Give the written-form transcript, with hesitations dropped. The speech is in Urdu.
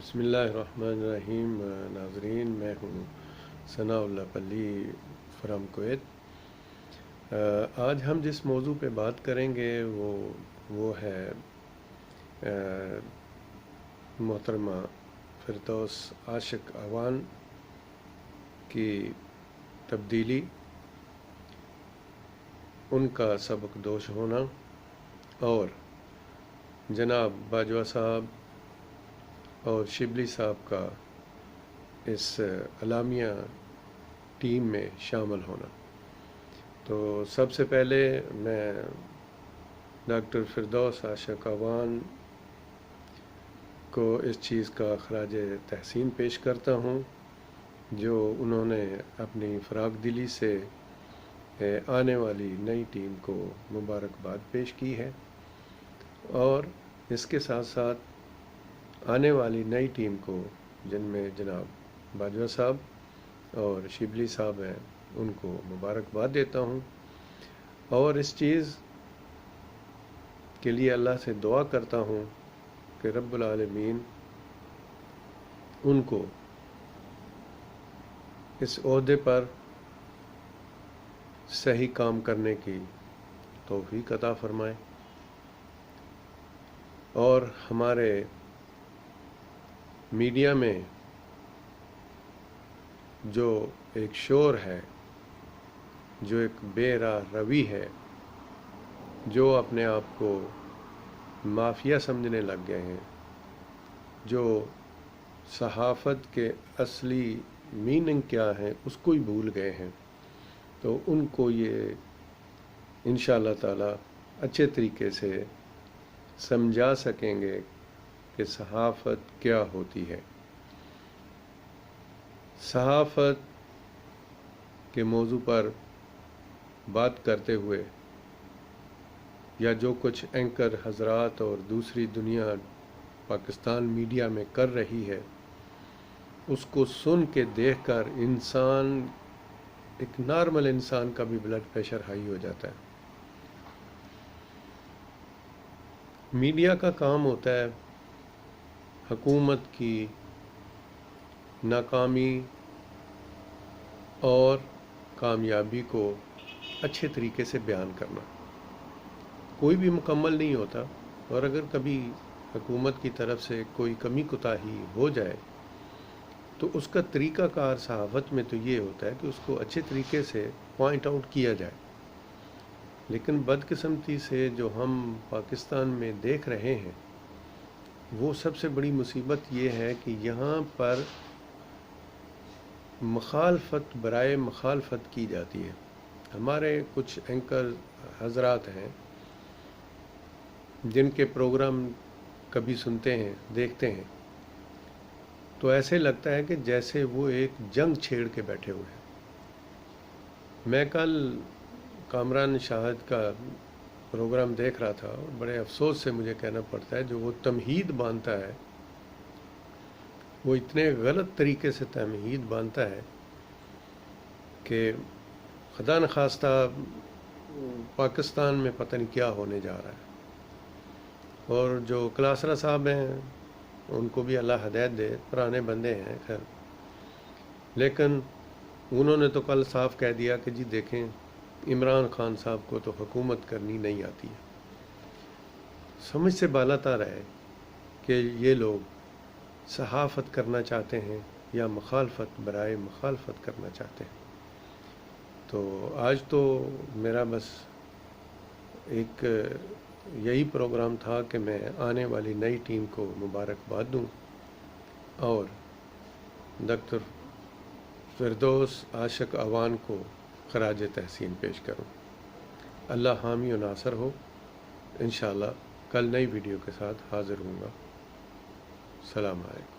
بسم اللہ الرحمن الرحیم۔ ناظرین، میں ہوں ثناء اللہ پلی فرام کویت۔ آج ہم جس موضوع پہ بات کریں گے وہ ہے محترمہ فردوس عاشق اعوان کی تبدیلی، ان کا سبق دوش ہونا اور جناب باجوہ صاحب اور شبلی صاحب کا اس اعلامیہ ٹیم میں شامل ہونا۔ تو سب سے پہلے میں ڈاکٹر فردوس عاشق اعوان کو اس چیز کا خراج تحسین پیش کرتا ہوں جو انہوں نے اپنی فراخ دلی سے آنے والی نئی ٹیم کو مبارکباد پیش کی ہے، اور اس کے ساتھ ساتھ آنے والی نئی ٹیم کو، جن میں جناب باجوہ صاحب اور شبلی صاحب ہیں، ان کو مبارکباد دیتا ہوں، اور اس چیز کے لیے اللہ سے دعا کرتا ہوں کہ رب العالمین ان کو اس عہدے پر صحیح کام کرنے کی توفیق عطا فرمائے، اور ہمارے میڈیا میں جو ایک شور ہے، جو ایک بے راہ روی ہے، جو اپنے آپ کو مافیا سمجھنے لگ گئے ہیں، جو صحافت کے اصلی میننگ کیا ہے اس کو ہی بھول گئے ہیں، تو ان کو یہ انشاءاللہ تعالی اچھے طریقے سے سمجھا سکیں گے کہ صحافت کیا ہوتی ہے۔ صحافت کے موضوع پر بات کرتے ہوئے، یا جو کچھ اینکر حضرات اور دوسری دنیا پاکستان میڈیا میں کر رہی ہے، اس کو سن کے دیکھ کر ایک نارمل انسان کا بھی بلڈ پریشر ہائی ہو جاتا ہے۔ میڈیا کا کام ہوتا ہے حکومت کی ناکامی اور کامیابی کو اچھے طریقے سے بیان کرنا۔ کوئی بھی مکمل نہیں ہوتا، اور اگر کبھی حکومت کی طرف سے کوئی کمی کوتاہی ہو جائے تو اس کا طریقہ کار صحافت میں تو یہ ہوتا ہے کہ اس کو اچھے طریقے سے پوائنٹ آؤٹ کیا جائے، لیکن بدقسمتی سے جو ہم پاکستان میں دیکھ رہے ہیں، وہ سب سے بڑی مصیبت یہ ہے کہ یہاں پر مخالفت برائے مخالفت کی جاتی ہے۔ ہمارے کچھ اینکر حضرات ہیں جن کے پروگرام کبھی سنتے ہیں، دیکھتے ہیں، تو ایسے لگتا ہے کہ جیسے وہ ایک جنگ چھیڑ کے بیٹھے ہوئے ہیں۔ میں کل کامران شاہد کا پروگرام دیکھ رہا تھا، اور بڑے افسوس سے مجھے کہنا پڑتا ہے جو وہ تمہید باندھتا ہے، وہ اتنے غلط طریقے سے تمہید باندھتا ہے کہ خدا نخواستہ پاکستان میں پتہ نہیں کیا ہونے جا رہا ہے۔ اور جو کلاسرا صاحب ہیں، ان کو بھی اللہ ہدایت دے، پرانے بندے ہیں خیر، لیکن انہوں نے تو کل صاف کہہ دیا کہ جی دیکھیں، عمران خان صاحب کو تو حکومت کرنی نہیں آتی ہے۔ سمجھ سے بالاتر ہے کہ یہ لوگ صحافت کرنا چاہتے ہیں یا مخالفت برائے مخالفت کرنا چاہتے ہیں۔ تو آج تو میرا بس ایک یہی پروگرام تھا کہ میں آنے والی نئی ٹیم کو مبارکباد دوں اور ڈاکٹر فردوس عاشق اعوان کو خراج تحسین پیش کروں۔ اللہ حامی و ناصر ہو۔ انشاءاللہ کل نئی ویڈیو کے ساتھ حاضر ہوں گا۔ السلام علیکم۔